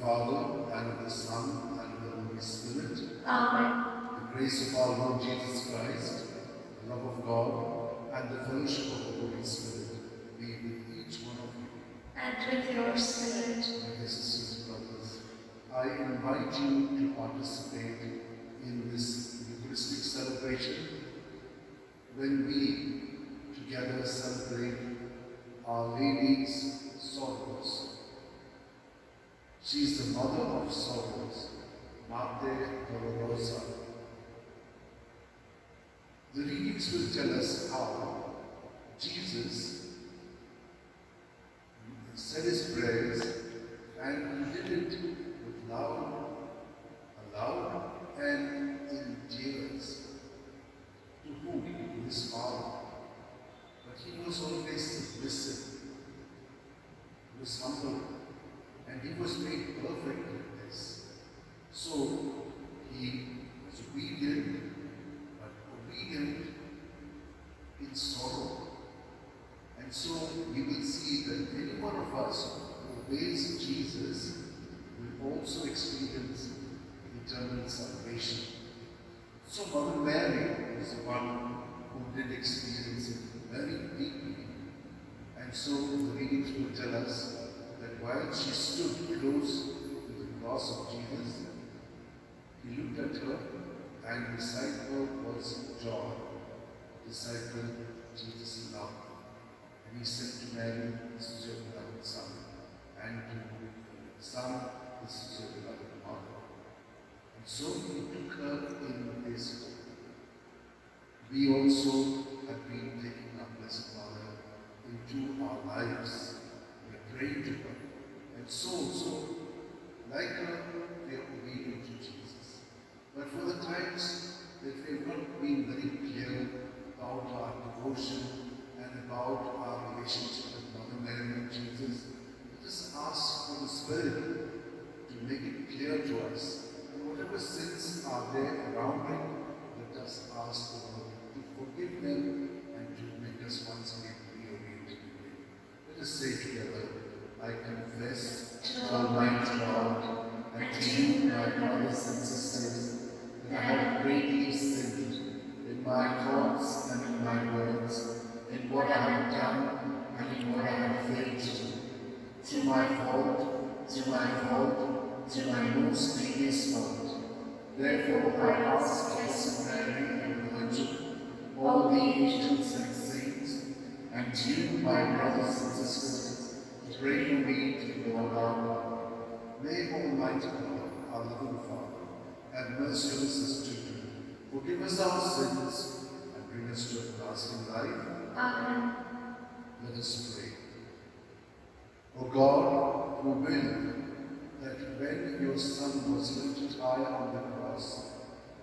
Father, and of the Son, and of the Holy Spirit. Amen. The grace of our Lord Jesus Christ, the love of God, and the fellowship of the Holy Spirit be with each one of you. And with your spirit. My dear sisters and brothers, I invite you to participate in this Eucharistic celebration when we together celebrate Our Lady's sorrows. She is the mother of sorrows, Mater Dolorosa. The readings will tell us how Jesus said his prayers and he did it with aloud and in tears. To whom? To his Father. But he was always submissive. He was humble. And he was made perfect in this. So he was obedient, but obedient in sorrow. And so we will see that any one of us who obeys Jesus will also experience eternal salvation. So Mother Mary is the one who did experience it very deeply. And so the readings will tell us that while she stood close to the cross of Jesus, he looked at her, and beside her was John, the disciple Jesus loved. And he said to Mary, "This is your beloved Son," and to the Son, "This is your beloved Mother." And so he took her in his home. We also have been taking our Blessed Mother into our lives. We are praying to her. And so, like her, we are obedient to Jesus. But for the times that we have not been very clear about our devotion and about our relationship with Mother Mary and Jesus, let us ask for the Spirit to make it clear to us. And whatever sins are there around it, let us ask the Lord to forgive them and to make us once again reorient to Him. Let us say together, "I confess to Almighty God and to you, my brothers and sisters, that I have greatly sinned in my thoughts and in my words, in what I have done and in what I have failed to do. To my fault, to my most grievous fault. Therefore I ask Blessed Mary, the Virgin, all the angels and saints, and you, my brothers and sisters, to pray for me to the Lord our God. May Almighty God, our loving Father, have mercy on us as children, forgive us our sins, and bring us to everlasting life. Amen. Let us pray. O God, who willed that when your Son was lifted high on the cross,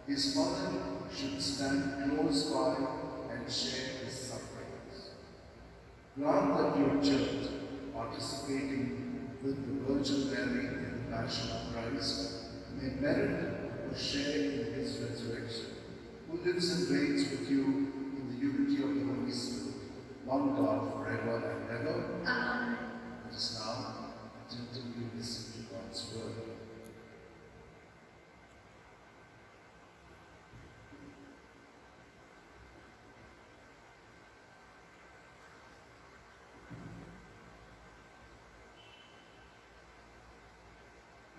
his mother should stand close by and share his sufferings, grant that your church, participating with the Virgin Mary in the Passion of Christ, may merit to share in his resurrection, who lives and reigns with you in the unity of the Holy Spirit, one God forever and ever. Amen. Let us now attentively listen to God's word.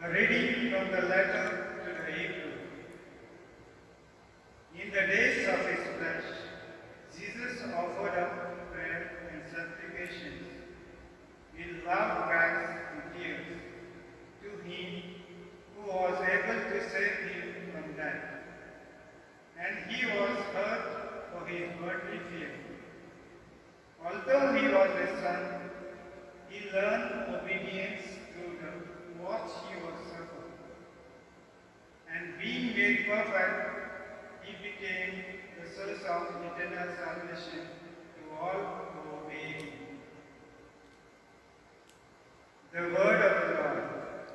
A reading from the letter to the Hebrews. In the days of his flesh, Jesus offered up prayer and supplications with loud cries and tears to him who was able to save him from death. And he was hurt for his worldly fear. Although he was a son, he learned obedience through what he was suffered. And being made perfect, he became the source of eternal salvation to all who obey him. The word of the Lord.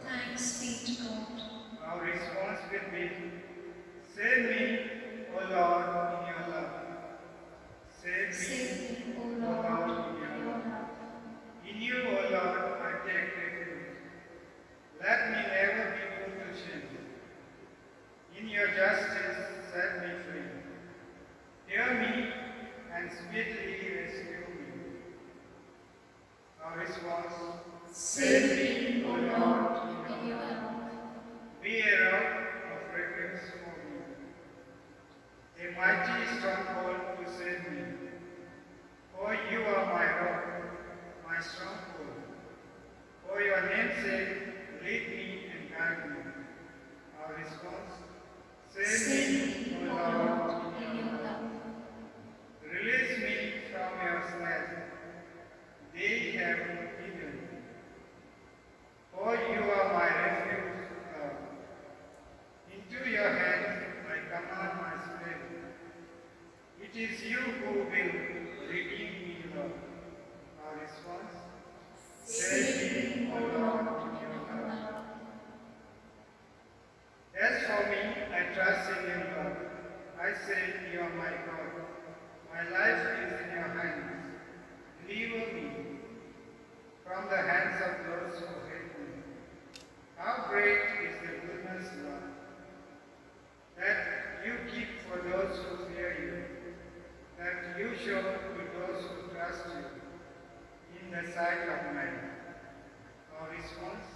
Thanks be to God. Our response will be, save me, O Lord, in your love. Save Save me, me, O O Lord, Lord, in in your your love. love. In you, O Lord, I take refuge. Let me never the sight of men. Our response,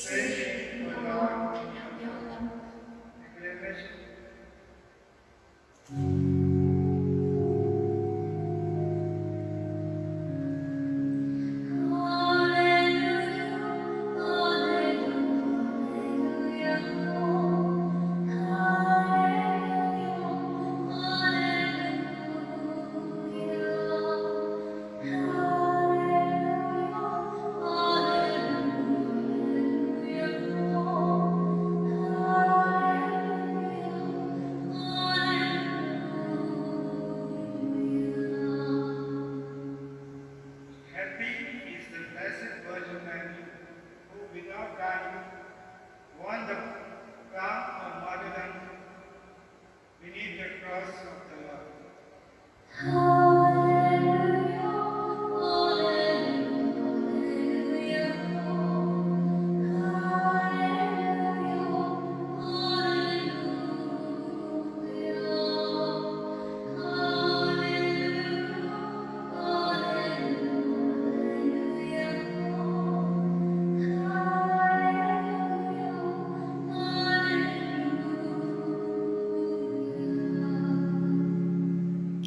praise Him, O Lord, from your love. acclamation. Happy is the Blessed Virgin Mary, who without dying won the crown of martyrdom beneath the cross of the Lord.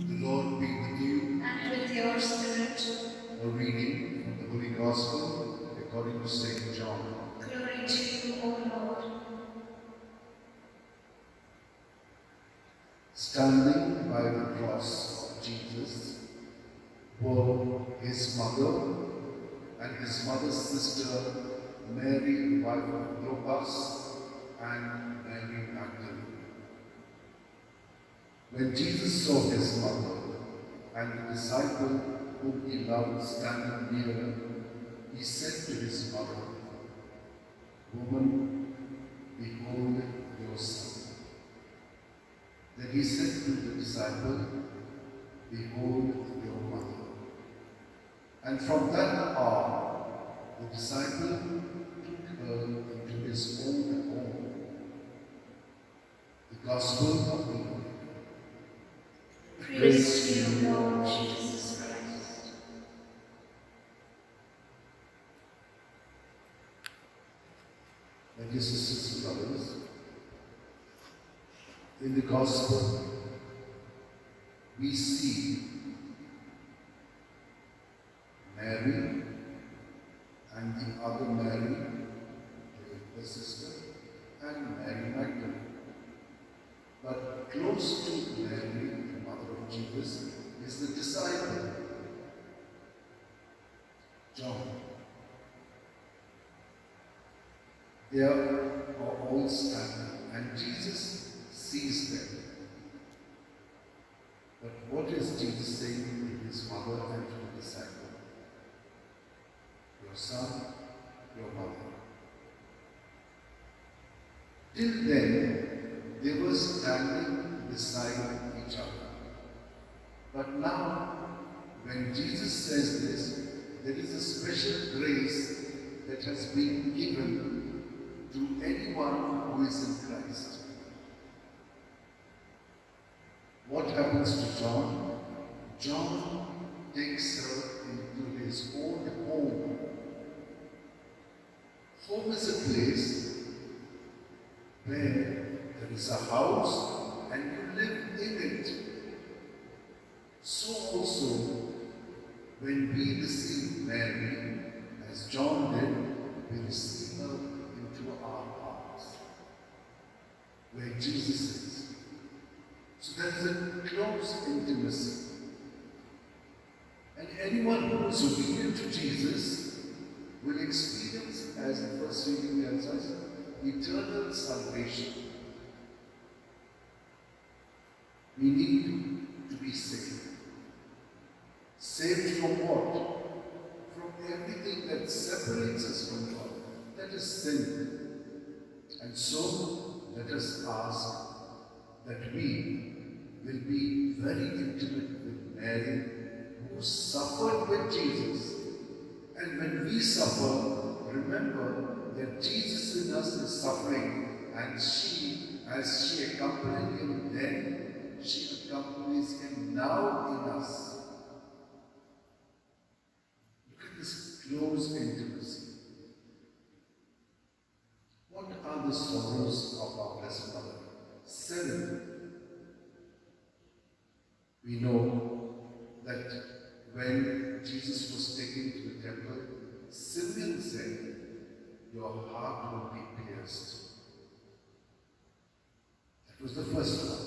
The Lord be with you. And with your spirit. A reading from the Holy Gospel according to St. John. Glory to you, O Lord. Standing by the cross of Jesus were his mother and his mother's sister, Mary, wife of Clopas, and Mary Magdalene. When Jesus saw his mother and the disciple whom he loved standing near, he said to his mother, "Woman, behold your son." Then he said to the disciple, "Behold your mother." And from that hour, the disciple took her into his own home. The Gospel of the Lord. Praise to you, Lord Jesus Christ. My dear sisters and brothers, in the Gospel, we see Mary and the other Mary, her sister, and Mary Magdalene. But close to Mary, the mother of Jesus, is the disciple, John. They are all standing, and Jesus sees them. But what is Jesus saying to his mother and to the disciple? Your son, your mother. Till then, they were standing beside each other. But now, when Jesus says this, there is a special grace that has been given to anyone who is in Christ. What happens to John? John takes her into his own home. Home is a place where there is a house and you live in it. So also, when we receive Mary, as John did, we receive her into our hearts, where Jesus is. So there is a close intimacy. And anyone who is obedient to Jesus will experience, as the first reading tells us, eternal salvation. We need to be saved. Saved from what? From everything that separates us from God. That is sin. And so, let us ask that we will be very intimate with Mary, who suffered with Jesus. And when we suffer, remember that Jesus in us is suffering, and she, as she accompanied him then, she accompanies him now in us. Look at close intimacy. What are the sorrows of our Blessed Mother? 7. We know that when Jesus was taken to the temple, Simeon said, "Your heart will be pierced." That was the first one.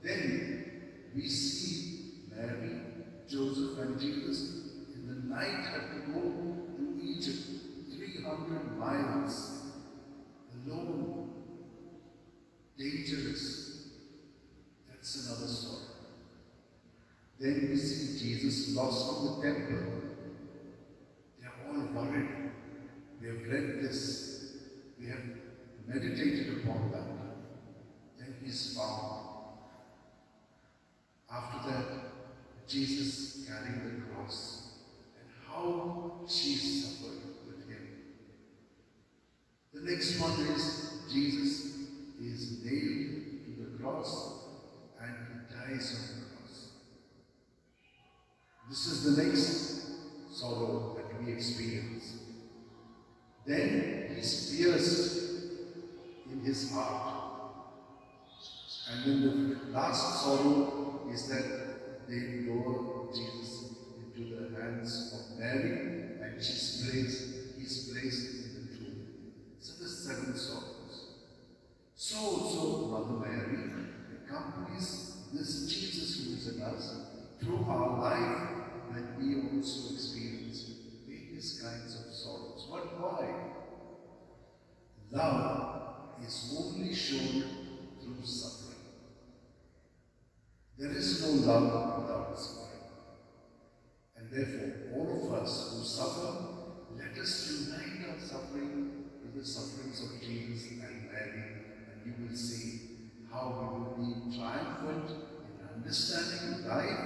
Then we see Mary, Joseph, and Jesus in the night had to go to Egypt, 300 miles, alone, dangerous. That's another story. Then we see Jesus lost from the temple. They are all worried. We have read this. We have meditated upon that. Then he is found. After that, Jesus carrying the cross and how she suffered with him. The next one is Jesus is nailed to the cross and he dies on the cross. This is the next sorrow that we experience. Then he's pierced in his heart. And then the last sorrow is that they lower Jesus into the hands of Mary and he's placed in the tomb. So the 7 sorrows. So also Mother Mary accompanies this Jesus who is in us through our life when we also experience various kinds of sorrows. But why? Love is only shown through suffering. There is no love without suffering. And therefore, all of us who suffer, let us unite our suffering with the sufferings of Jesus and Mary, and you will see how we will be triumphant in understanding life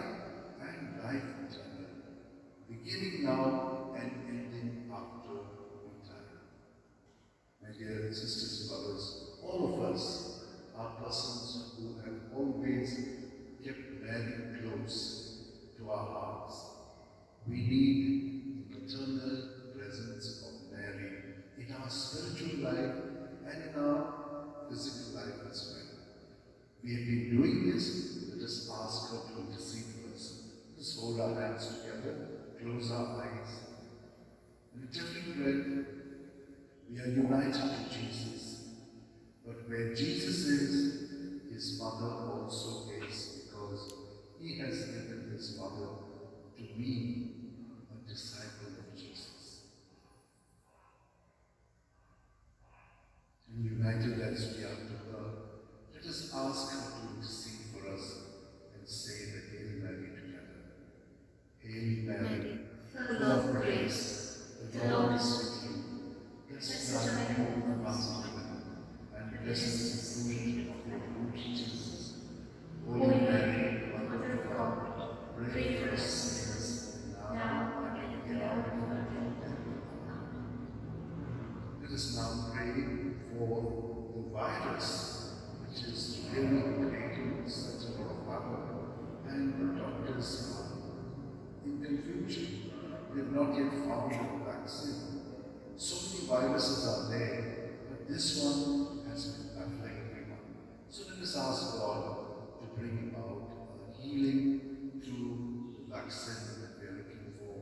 and life eternal, beginning now and ending after we die. My dear sisters and brothers, all of us are persons who have always kept Mary close to our hearts. We need the maternal presence of Mary in our spiritual life and in our physical life as well. We have been doing this. Let us ask her to intercede for us. Let us hold our hands together, close our eyes. In a every breath, we are united to Jesus. But where Jesus is, his mother also is, because he has given his mother to be a disciple of Jesus. And united as we are to her, let us ask her to intercede for us and say the Hail Mary together. Hail Mary, full of grace, the Lord is with you. Blessed are you amongst women, and blessed is the fruit of your womb, Jesus. Holy Mary, Mother of God, pray for us sinners, now and at the hour of our death. Let us now pray for the virus, which is really creating such a lot of havoc, and the doctors are in confusion. They have not yet found a vaccine. So many viruses are there, but this one has been baffling everyone. So let us ask God to bring about a healing through the vaccine that we are looking for.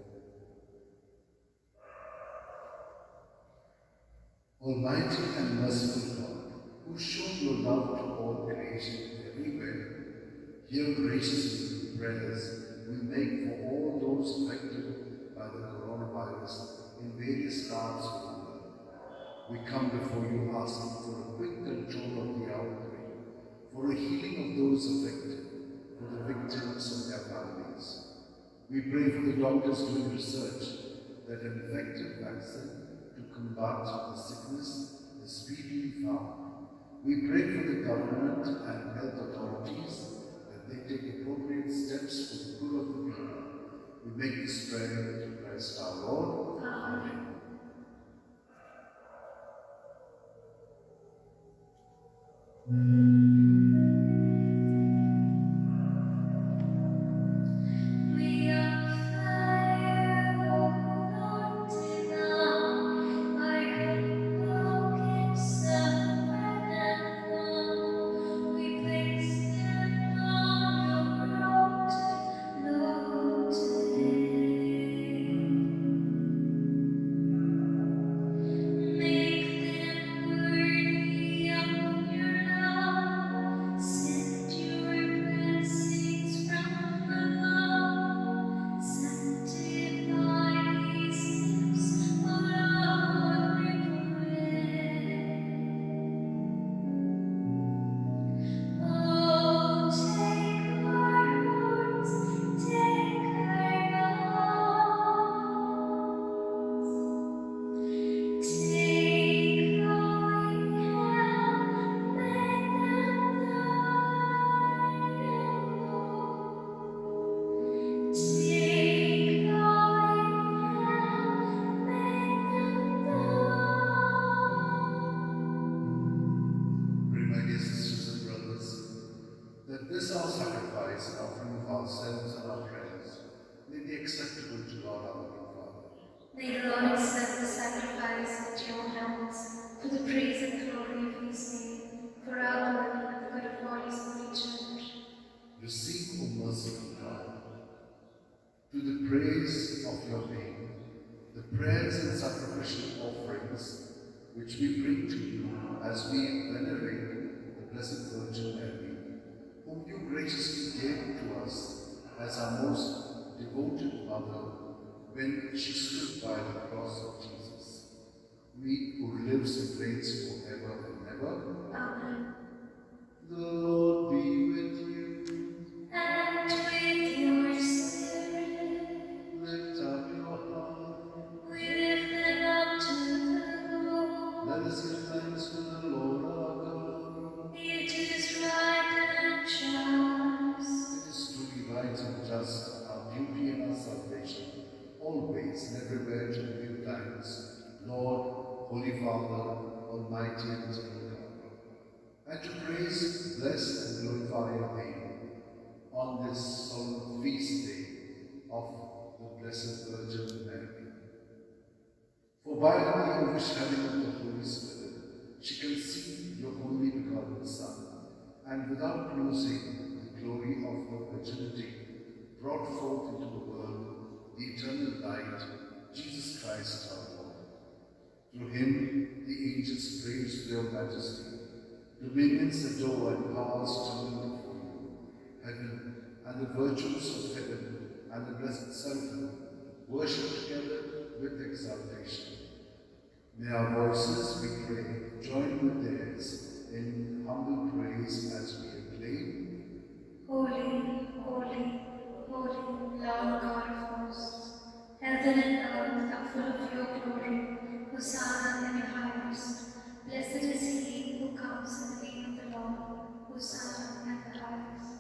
Almighty and merciful God, who showed your love to all creation everywhere, hear graciously the prayers we make for all those affected by the coronavirus in various parts of the world. We come before you asking for a quick control of the outbreak, for a healing of those affected, for the victims and their families. We pray for the doctors doing research that an effective vaccine to combat the sickness is speedily found. We pray for the government and health authorities that they take appropriate steps for the good of the people. We make this prayer through Christ our Lord. Amen. We are fire, O Lord, this our sacrifice and offering of ourselves and our prayers may be acceptable to God our living Father. May the Lord accept the sacrifice at your hands for the praise and glory of his name, for our good and the good of all his holy church. Receive, O merciful God, to the praise of your name, the prayers and sacrificial offerings which we bring to you as we venerate the Blessed Virgin Mary, whom you graciously gave to us as our most devoted mother when she stood by the cross of Jesus. We who lives and reigns forever and ever. Amen. The Lord be with you. And with your spirit, Lift up your heart. we lift them up to the Lord. Let us give thanks to the Lord our God. It is right and just. It is truly right and just, our duty and our salvation, always and everywhere to give you thanks, Lord, Holy Father, Almighty and eternal God, and to praise, bless, and glorify your name on this solemn feast day of the Blessed Virgin Mary. For by the overshadowing of the Holy Spirit, she conceived your only begotten Son, and without losing the glory of her virginity, brought forth into the world the eternal light, Jesus Christ our Lord. Through him the angels praise your majesty, dominions adore and powers tremble before you. Heaven and the virtues of heaven and the blessed Son worship together with exaltation. May our voices, we pray, join with theirs in humble praise as we acclaim. Holy, holy, holy, Lord God of hosts, heaven and earth are full of your glory. Hosanna in the highest. Blessed is he who comes in the name of the Lord. Hosanna in the highest.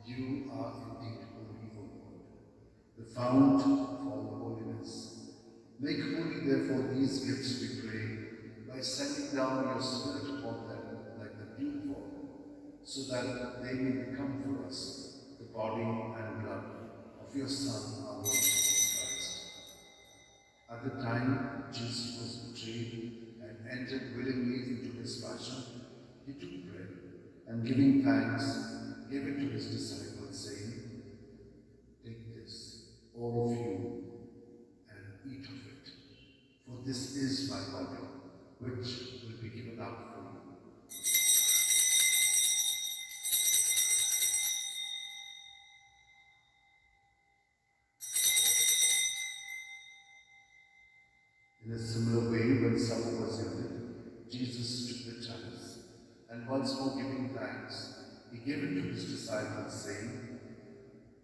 You are indeed holy, O Lord, the fount of all holiness. Make holy, therefore, these gifts, we pray, by sending down your Spirit upon them like the dewfall, so that they may become for us the body and blood of your Son, our Lord Jesus Christ. At the time Jesus was betrayed and entered willingly into his passion, he took bread, and giving thanks, gave it to his disciples, saying, "Take this, all of you, and eat of it, for this is my body, which will be given up for you." In a similar way, when supper was ended, Jesus took the chalice, and once more giving thanks, he gave it to his disciples, saying,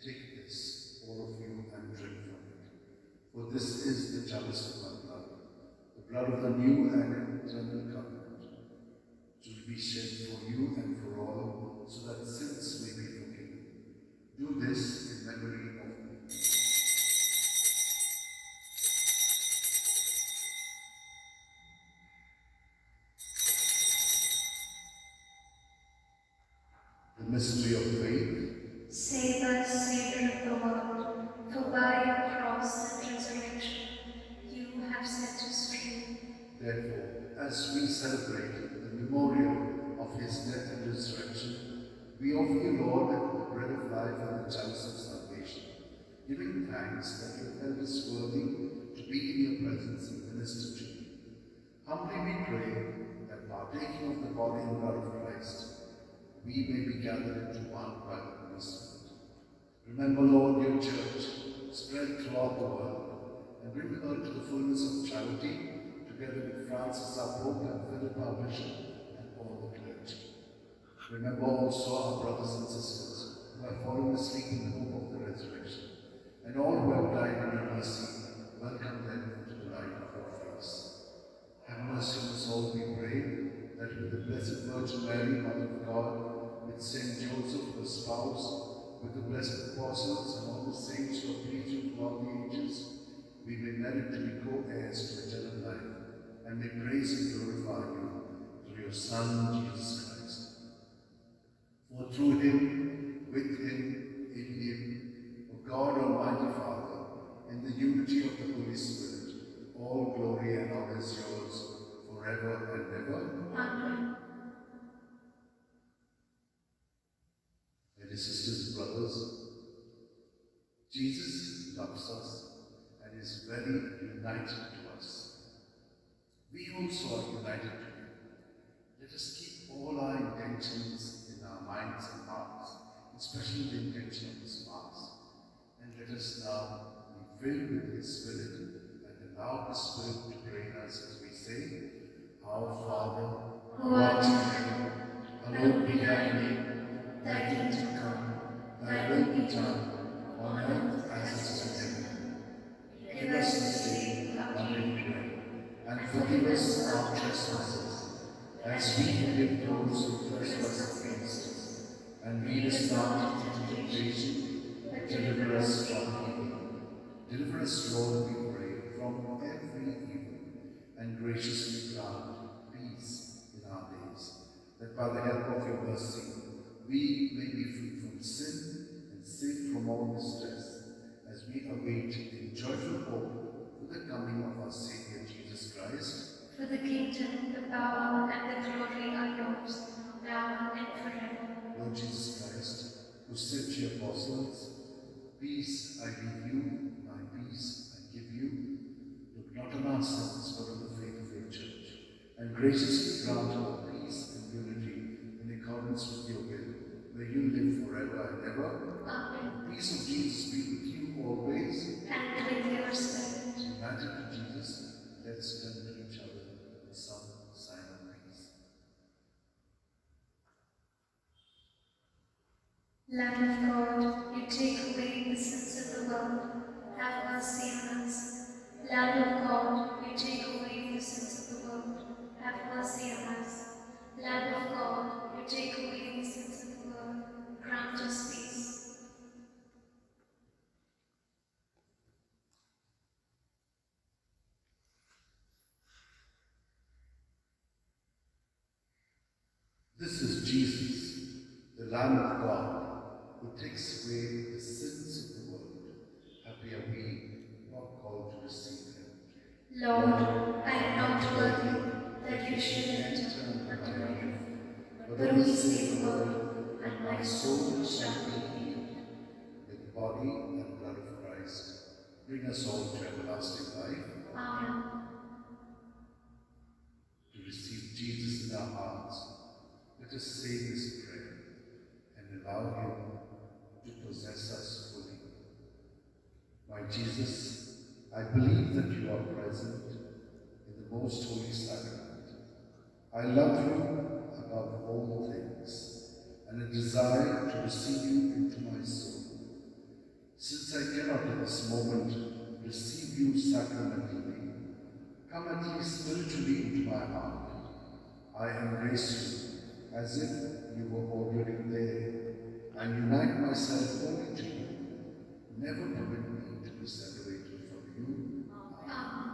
"Take this, all of you, and drink from it, for this is the chalice of my blood, the blood of the new and eternal covenant, which will be shed for you and for all, so that sins may be forgiven. Do this in memory of me." The mystery of faith. Save us, Savior of the world, for by your cross and resurrection you have set us free. Therefore, as we celebrate the memorial of his death and resurrection, we offer you, Lord, the bread of life and the chalice of salvation, giving thanks that you have held us worthy to be in your presence and minister to you. Humbly we pray that, partaking of the body and blood of Christ, we may be gathered into one by the Holy Spirit. Remember, Lord, your church, spread throughout the world, and bring her to the fullness of charity, together with Francis our Pope and Philip our Bishop, and all the clergy. Remember also our brothers and sisters who have fallen asleep in the hope of the resurrection, and all who have died in your mercy, welcome them into the light of your face. Have mercy on us all, we pray, that with the Blessed Virgin Mary, Mother of God, with Saint Joseph, her spouse, with the blessed apostles and all the saints who have pleased you throughout the ages, we may merit to be co-heirs to eternal life, and may praise and glorify you through your Son, Jesus Christ. For through him, with him, in him, O God Almighty Father, in the unity of the Holy Spirit, all glory and honor is yours forever and ever. Amen. My dear sisters and brothers, Jesus loves us and is very united to us. We also are united to him. Let us keep all our intentions in our minds and hearts, especially the intention of this Mass. And let us now be filled with his Spirit and allow his Spirit to train us as we say, Our Father, Who art in heaven, hallowed be thy name. Thy kingdom come, thy will be done, on earth as it is in heaven. Give us this day our daily bread, and forgive us our trespasses, as we forgive those who trespass against us. And lead us not into temptation, but deliver us from evil. Deliver us, Lord, we pray, from every evil, and graciously grant peace in our days, that by the help of your mercy we may be free from sin and safe from all distress, as we await in joyful hope for the coming of our Saviour Jesus Christ. For the kingdom, the power, and the glory are yours, now and forever. Lord Jesus Christ, who said to your apostles, Peace I leave you, my peace I give you, look not on our sins, but on the faith of your church, and graciously grant her peace and unity in accordance with your will. May you live forever and ever. Amen. The peace of Jesus be with you always. And with your spirit. United to Jesus, let's turn to each other with some sign of peace. Lamb of God, you take away the sins of the world. Have mercy on us. Lamb of God, you take away the sins of the world. Have mercy on us. Lamb of God, you take away the sins of the world. Grant us peace. This is Jesus, the Lamb of God, who takes away the sins of the world. Happy are we who are called to receive him. Lord, I am not worthy that you should enter under my roof, but only say the word, and my soul shall be healed. With the body and blood of Christ, bring us all to everlasting life. Amen. To receive Jesus in our hearts, let us say this prayer and allow him to possess us fully. My Jesus, I believe that you are present in the most holy sacrament. I love you above all things, and I desire to receive you into my soul. Since I cannot at this moment receive you sacramentally, come at least spiritually into my heart. I embrace you as if you were already there, and unite myself wholly to you. Never permit me to be separated from you. Amen.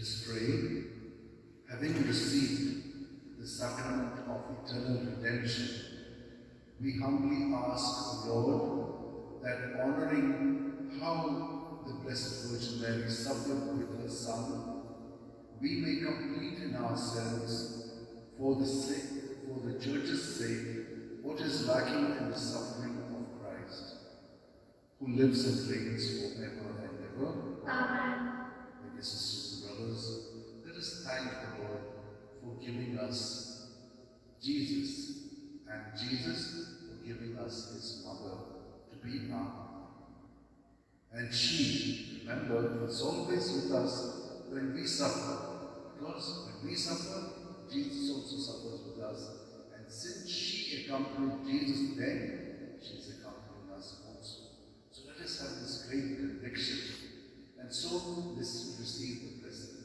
us pray. Having received the sacrament of eternal redemption, we humbly ask, O Lord, that honoring how the Blessed Virgin Mary suffered with her Son, we may complete in ourselves, for the Church's sake, what is lacking in the suffering of Christ, who lives and reigns forever and ever. Amen. My dear sisters and brothers, let us thank the Lord for giving us Jesus, and Jesus for giving us his mother to be our mother. And she, remember, is always with us when we suffer, because when we suffer, Jesus also suffers with us. And since she accompanied Jesus then, she is accompanying us also. So let us have this great conviction, and so this receive the blessing.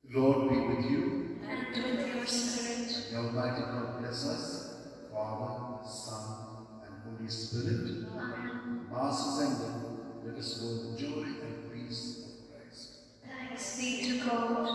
The Lord be with you. And with your spirit. And the Almighty God bless us, Father, Son, and Holy Spirit. Amen. Mass is ended. Let us go in the joy and peace of Christ. Thanks be to God.